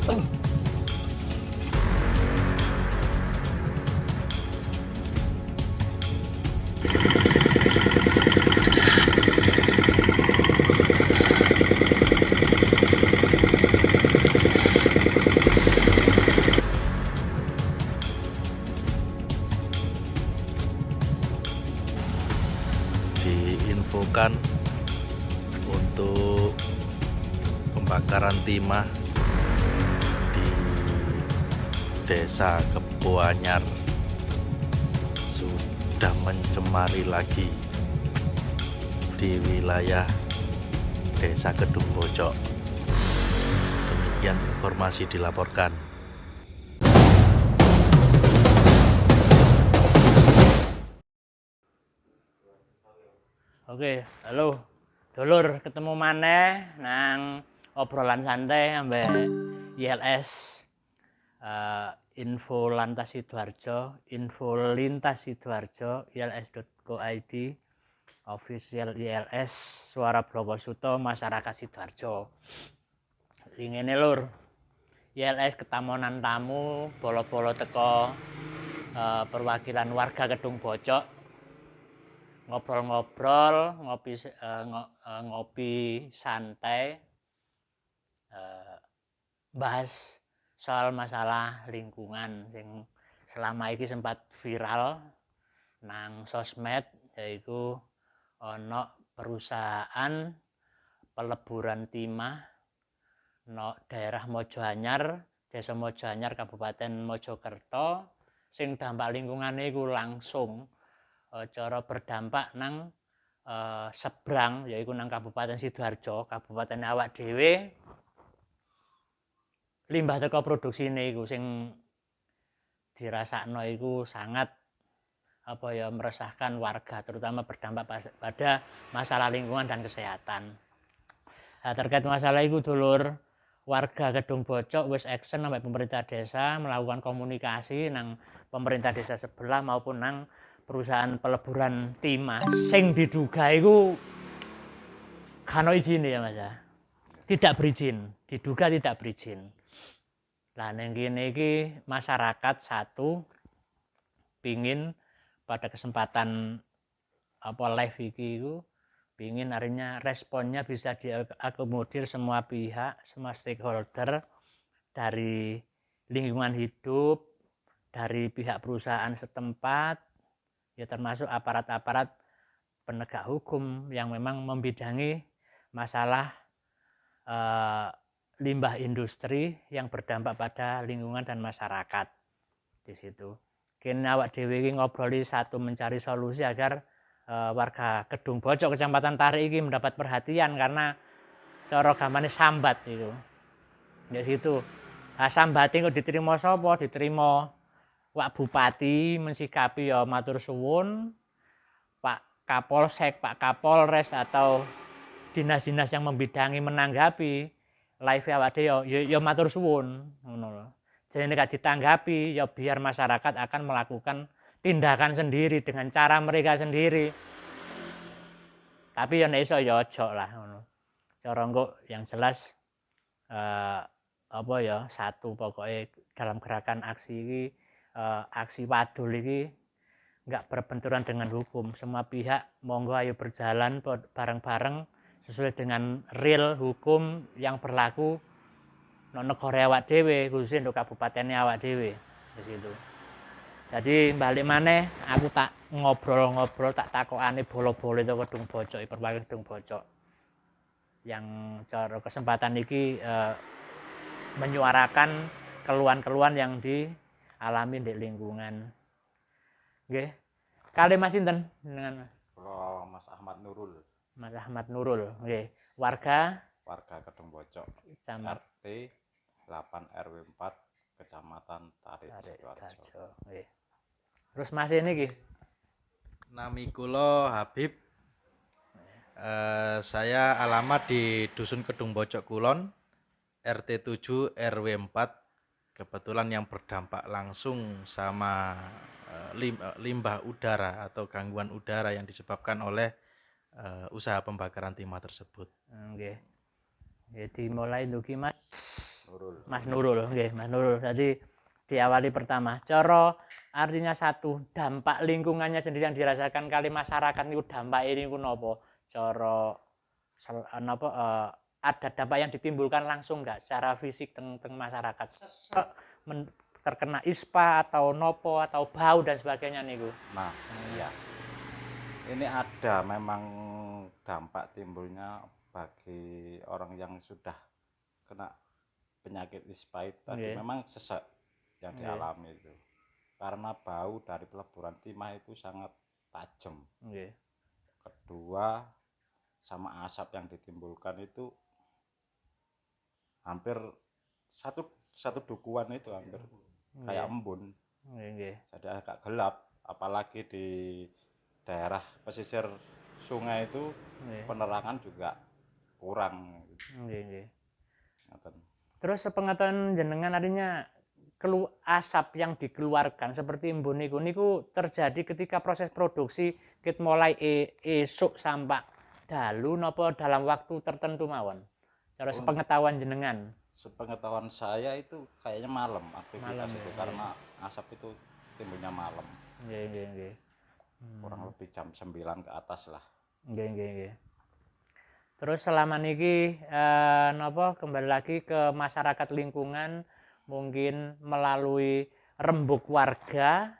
Diinfokan untuk pembakaran timah di Desa Kebo Anyar sudah mencemari lagi di wilayah Desa Kedung Bojok. Demikian informasi dilaporkan. Oke, halo dulur, ketemu maneh nang obrolan santai ambek ILS info lantas Sidoarjo, info lintas Sidoarjo, ils.co.id, official ILS Suara Brokosuto Masyarakat Sidoarjo. Ingene lur, ILS ketamonan tamu bolo-bolo teko perwakilan warga Kedung Bojok, ngobrol-ngobrol, ngopi santai, bahas soal masalah lingkungan yang selama ini sempat viral nang sosmed, yaitu ono perusahaan peleburan timah no daerah Mojoanyar, Desa Mojoanyar, Kabupaten Mojokerto, sing dampak lingkungannya itu langsung cara berdampak nang seberang, yaitu nang Kabupaten Sidoarjo, Kabupaten awak dhewe. Limbah teko produksine iku sing dirasakno iku sangat meresahkan warga, terutama berdampak pada masalah lingkungan dan kesehatan. Nah, terkait masalah itu dulur, warga Kedung Bojok wis action sampai pemerintah desa melakukan komunikasi nang pemerintah desa sebelah maupun nang perusahaan peleburan timah sing diduga itu kano izin ya Mas ya. Tidak berizin, diduga tidak berizin. Lah ning kene iki masyarakat satu pingin pada kesempatan live iki itu pingin artinya responnya bisa diakomodir semua pihak, semua stakeholder, dari lingkungan hidup, dari pihak perusahaan setempat, ya termasuk aparat-aparat penegak hukum yang memang membidangi masalah limbah industri yang berdampak pada lingkungan dan masyarakat di situ. Kini awak dhewe iki ngobroli satu mencari solusi agar warga Kedung Bojok Kecamatan Tarik ini mendapat perhatian karena cara gampane sambat itu. Di situ. Nah, sambate kok diterima sapa? Diterima Pak Bupati mensikapi ya matur suwun, Pak Kapolsek, Pak Kapolres atau dinas-dinas yang membidangi menanggapi live awak dhewe ya matur suwun ngono lho. Jadi nek ditanggapi ya biar masyarakat akan melakukan tindakan sendiri dengan cara mereka sendiri. Tapi ya nek iso ya aja lah ngono. Cara engko yang jelas satu pokoknya dalam gerakan aksi ini, aksi wadul ini enggak berbenturan dengan hukum. Semua pihak monggo ayo berjalan bareng-bareng sesuai dengan real hukum yang berlaku no negara awak dhewe, khususnya untuk kabupaten awak dhewe di situ. Jadi balik maneh aku tak ngobrol-ngobrol, tak takokane bolo-bolo itu Kedung Bojok, perwakilan Kedung Bojok yang cara kesempatan iki menyuarakan keluhan-keluhan yang dialami di lingkungan. Nggih. Kali Mas sinten dengan Mas Ahmad Nurul. Mas Ahmad Nurul, nggih. Warga Kedung Bojok, Camat RT 8 RW 4 Kecamatan Tarik Sidoarjo. Nggih. Terus Mas ini nggih. Nami kula Habib. Saya alamat di Dusun Kedung Bojok Kulon, RT 7 RW 4. Kebetulan yang berdampak langsung sama limbah udara atau gangguan udara yang disebabkan oleh usaha pembakaran timah tersebut. Nggih. Jadi mulai ndugi Mas. Mas Nurul, nggih, Mas Nurul. Jadi diawali pertama, cara artinya satu, dampak lingkungannya sendiri yang dirasakan kali masyarakat niku dampak ini niku napa? Cara napa ada dampak yang ditimbulkan langsung enggak secara fisik teng masyarakat? Terkena ispa atau nopo atau bau dan sebagainya niku. Nah, iya. Ini ada memang dampak timbulnya bagi orang yang sudah kena penyakit ispa itu tadi, memang sesek yang dialami itu. Karena bau dari peleburan timah itu sangat tajam. Kedua, sama asap yang ditimbulkan itu hampir satu dukuhan itu hampir kayak embun. Jadi agak gelap, apalagi di daerah pesisir sungai itu penerangan juga kurang. Terus sepengetahuan jenengan artinya asap yang dikeluarkan seperti embun niku terjadi ketika proses produksi kita mulai esuk sampai dalu napa dalam waktu tertentu mawon. Cara sepengetahuan jenengan. Sepengetahuan saya itu kayaknya malam aktivitas itu, karena asap itu timbulnya malam. Nggih. Kurang lebih jam 9 ke atas lah. Nggih. Terus selama niki napa kembali lagi ke masyarakat lingkungan mungkin melalui rembuk warga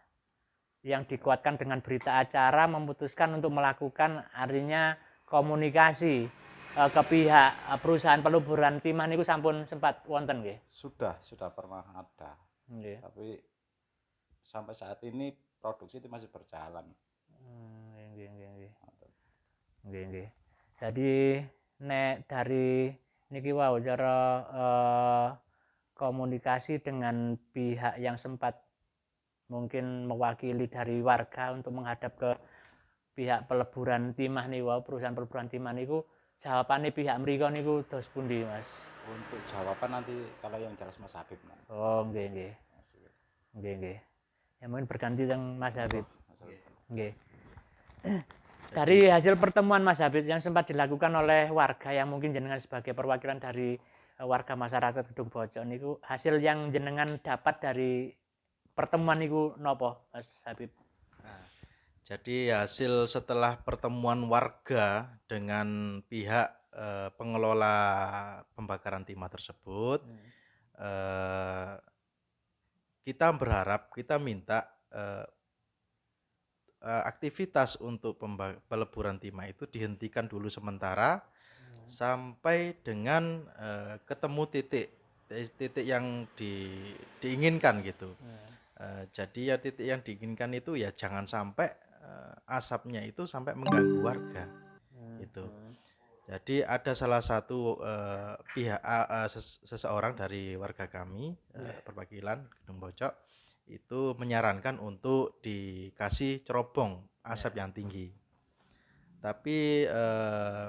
yang dikuatkan dengan berita acara memutuskan untuk melakukan artinya komunikasi ke pihak perusahaan peluburan timah niku sampun sempat wonten nggih. Sudah pernah ada. Tapi sampai saat ini produksi itu masih berjalan. Nggih. Jadi nek dari niki wau cara komunikasi dengan pihak yang sempat mungkin mewakili dari warga untuk menghadap ke pihak peleburan timah nih wau, perusahaan peleburan timah niku jawabannya pihak mriko niku dos pundi, Mas? Untuk jawaban nanti kalau yang jelas Mas Habib. Oh, nggih. Ya mungkin berganti dengan Mas Habib. Nggih. Dari hasil pertemuan Mas Habib yang sempat dilakukan oleh warga yang mungkin jenengan sebagai perwakilan dari warga masyarakat Gedung Bojok niku, hasil yang jenengan dapat dari pertemuan niku nopo, Mas Habib? Nah, jadi hasil setelah pertemuan warga dengan pihak pengelola pembakaran timah tersebut, kita minta aktivitas untuk peleburan timah itu dihentikan dulu sementara sampai dengan ketemu titik yang diinginkan gitu. Jadi ya titik yang diinginkan itu ya jangan sampai asapnya itu sampai mengganggu warga itu. Jadi ada salah satu pihak seseorang dari warga kami perwakilan Gedung Bojok itu menyarankan untuk dikasih cerobong asap yang tinggi. Tapi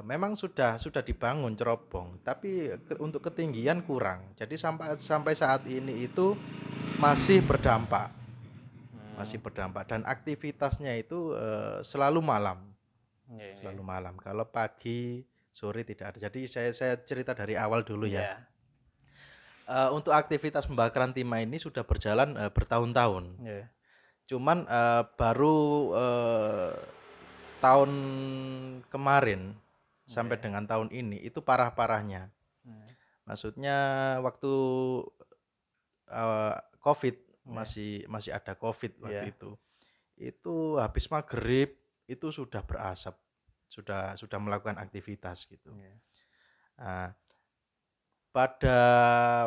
memang sudah dibangun cerobong, tapi untuk ketinggian kurang. Jadi sampai saat ini itu masih berdampak dan aktivitasnya itu selalu malam. Kalau pagi sore tidak ada. Jadi saya cerita dari awal dulu ya. Untuk aktivitas pembakaran timah ini sudah berjalan bertahun-tahun. Cuman baru tahun kemarin sampai dengan tahun ini itu parah-parahnya. Maksudnya waktu COVID masih ada COVID waktu itu. Itu habis maghrib itu sudah berasap, sudah melakukan aktivitas gitu. Nah, pada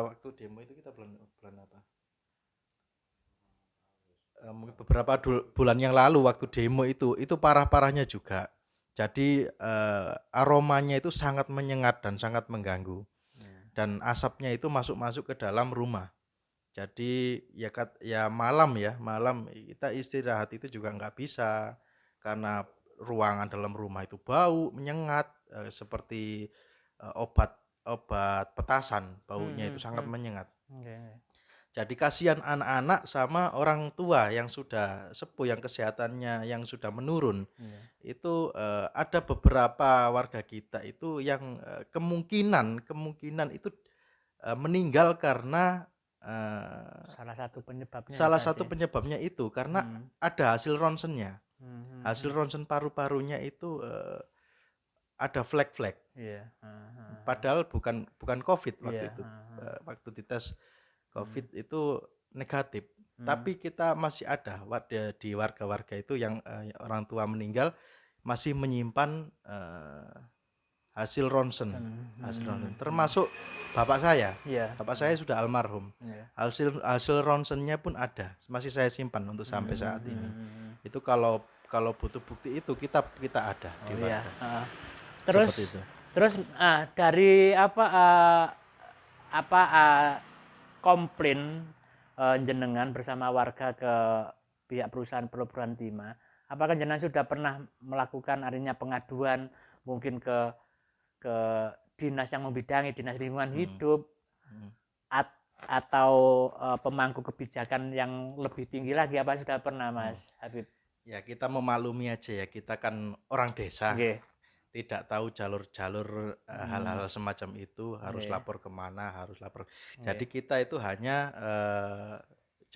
waktu demo itu kita bulan apa? Beberapa bulan yang lalu waktu demo itu parah-parahnya juga. Jadi aromanya itu sangat menyengat dan sangat mengganggu. Dan asapnya itu masuk ke dalam rumah. Jadi ya malam kita istirahat itu juga nggak bisa karena ruangan dalam rumah itu bau menyengat seperti obat petasan, baunya itu sangat menyengat. Jadi kasihan anak-anak sama orang tua yang sudah sepuh, yang kesehatannya yang sudah menurun. Itu ada beberapa warga kita itu yang kemungkinan itu meninggal karena Salah satu penyebabnya salah itu satu tadi. penyebabnya itu karena ada hasil ronsennya. Hasil ronsen paru-parunya itu ada flek-flek. Iya. Padahal bukan COVID waktu Iya. itu. Waktu dites COVID itu negatif. Tapi kita masih ada di warga-warga itu yang orang tua meninggal masih menyimpan hasil ronsen. Termasuk bapak saya. Iya. Bapak saya sudah almarhum. Iya. Hasil ronsennya pun ada, masih saya simpan untuk sampai saat ini. Itu kalau butuh bukti itu kita ada di Iya. warga. Terus Seperti itu. terus dari komplain jenengan bersama warga ke pihak perusahaan peleburan timah, apakah jenengan sudah pernah melakukan adanya pengaduan mungkin ke dinas yang membidangi, dinas lingkungan hidup atau pemangku kebijakan yang lebih tinggi lagi, apa sudah pernah Mas Habib? Ya kita memaklumi aja ya, kita kan orang desa. Nggih. Tidak tahu jalur-jalur hal-hal semacam itu, harus lapor kemana, harus lapor. Jadi kita itu hanya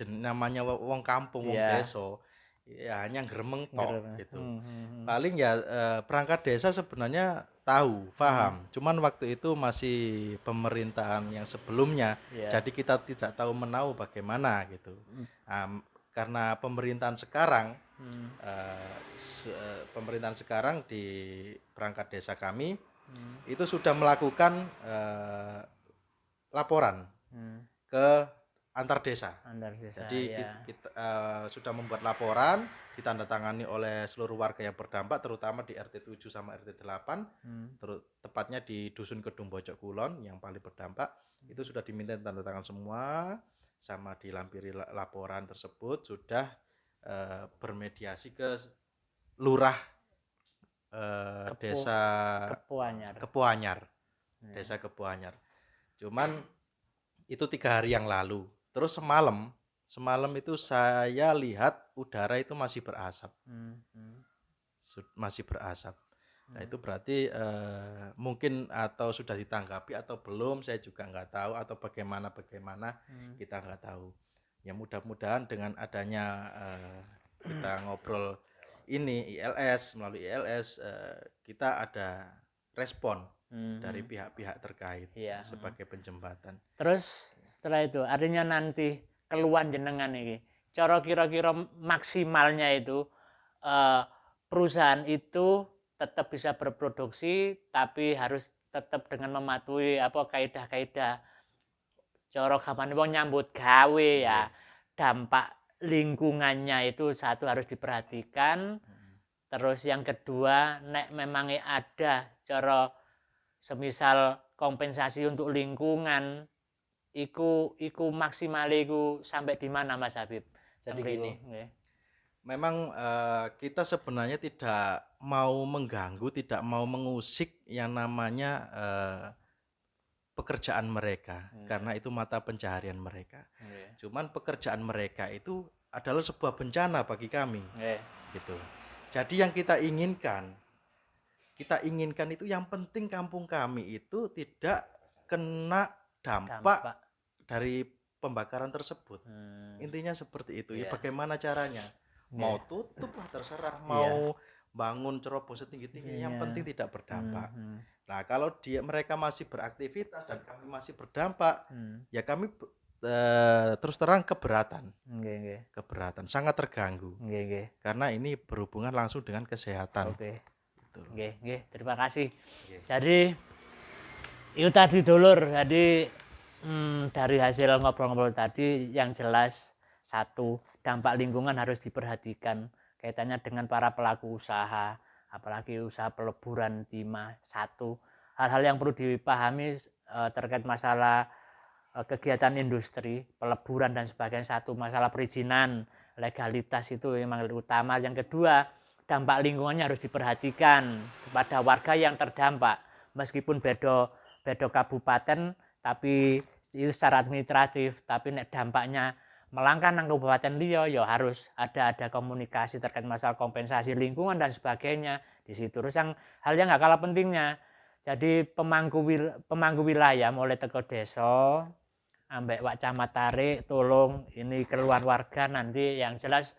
namanya wong kampung, wong desa, ya hanya gremeng tok gitu. Paling ya perangkat desa sebenarnya tahu, paham. Cuman waktu itu masih pemerintahan yang sebelumnya, jadi kita tidak tahu menahu bagaimana gitu. Karena pemerintahan sekarang di perangkat desa kami itu sudah melakukan laporan ke antar desa. Jadi kita sudah membuat laporan, ditandatangani oleh seluruh warga yang berdampak, terutama di RT 7 sama RT 8, tepatnya di Dusun Kedung Bojok Kulon yang paling berdampak. Itu sudah diminta tanda tangan semua, sama dilampiri laporan tersebut, sudah bermediasi ke lurah desa Kepuanyar. Desa Kepuanyar. Cuman itu 3 hari yang lalu. Terus semalam itu saya lihat udara itu masih berasap. Masih berasap. Nah itu berarti mungkin atau sudah ditanggapi atau belum, saya juga nggak tahu, atau bagaimana kita nggak tahu. Ya mudah-mudahan dengan adanya kita ngobrol ini melalui ILS, kita ada respon dari pihak-pihak terkait sebagai penjembatan. Terus setelah itu artinya nanti keluhan jenengan ini, cara kira-kira maksimalnya itu perusahaan itu tetap bisa berproduksi tapi harus tetap dengan mematuhi kaidah-kaidah cara gamane wong nyambut gawe ya. Dampak lingkungannya itu satu harus diperhatikan. Terus yang kedua, nek memangnya ada cara semisal kompensasi untuk lingkungan, iku maksimal iku sampai di mana Mas Habib? Jadi gini, memang kita sebenarnya tidak mau mengganggu, tidak mau mengusik yang namanya pekerjaan mereka, karena itu mata pencaharian mereka. Cuman pekerjaan mereka itu adalah sebuah bencana bagi kami, gitu. Jadi yang kita inginkan itu yang penting kampung kami itu tidak kena dampak dari pembakaran tersebut. Intinya seperti itu. Ya bagaimana caranya? Mau tutup lah terserah, mau bangun cerobong setinggi-tinggi, yang penting tidak berdampak. Nah kalau mereka masih beraktivitas dan kami masih berdampak, ya kami terus terang keberatan, sangat terganggu, karena ini berhubungan langsung dengan kesehatan. Terima kasih. Jadi itu tadi dulur, jadi dari hasil ngobrol-ngobrol tadi yang jelas, satu, dampak lingkungan harus diperhatikan kaitannya dengan para pelaku usaha, apalagi usaha peleburan timah. Satu, hal-hal yang perlu dipahami terkait masalah kegiatan industri, peleburan dan sebagainya. Satu, masalah perizinan, legalitas itu memang utama. Yang kedua, dampak lingkungannya harus diperhatikan kepada warga yang terdampak. Meskipun beda kabupaten, tapi itu secara administratif, tapi dampaknya melangkah nang kabupaten liya, ya harus ada komunikasi terkait masalah kompensasi lingkungan dan sebagainya di situ. Terus hal yang nggak kalah pentingnya, Jadi pemangku wilayah mulai teko desa ambek Wak Camat Tarik tolong ini keluar warga nanti yang jelas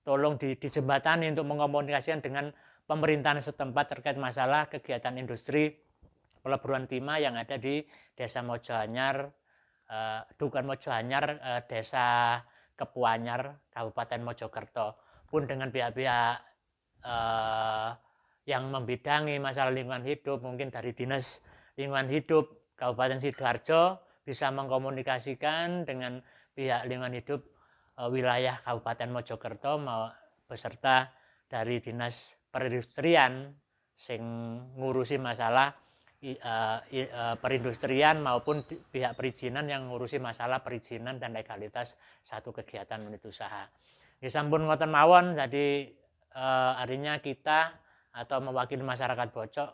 tolong dijembatani untuk mengomunikasikan dengan pemerintahan setempat terkait masalah kegiatan industri peleburan timah yang ada di Desa Mojoanyar, bukan Mojoanyar, Desa Kepuanyar, Kabupaten Mojokerto. Pun dengan pihak-pihak yang membidangi masalah lingkungan hidup, mungkin dari Dinas Lingkungan Hidup Kabupaten Sidoarjo bisa mengkomunikasikan dengan pihak lingkungan hidup wilayah Kabupaten Mojokerto beserta dari Dinas Perindustrian sing ngurusi masalah perindustrian maupun pihak perizinan yang ngurusi masalah perizinan dan legalitas satu kegiatan unit usaha. Ya sampun ngoten mawon, jadi artinya kita atau mewakili masyarakat Bocok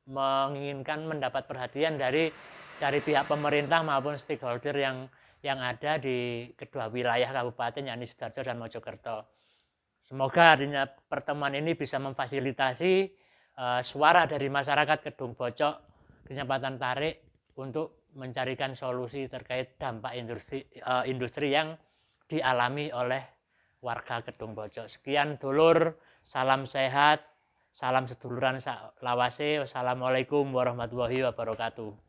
menginginkan mendapat perhatian dari pihak pemerintah maupun stakeholder yang ada di kedua wilayah kabupaten yakni Sidoarjo dan Mojokerto. Semoga artinya pertemuan ini bisa memfasilitasi suara dari masyarakat Kedung Bocok, Kecamatan Tarik untuk mencarikan solusi terkait dampak industri yang dialami oleh warga Kedung Bocok. Sekian dulur, salam sehat, salam seduluran lawase. Wassalamualaikum warahmatullahi wabarakatuh.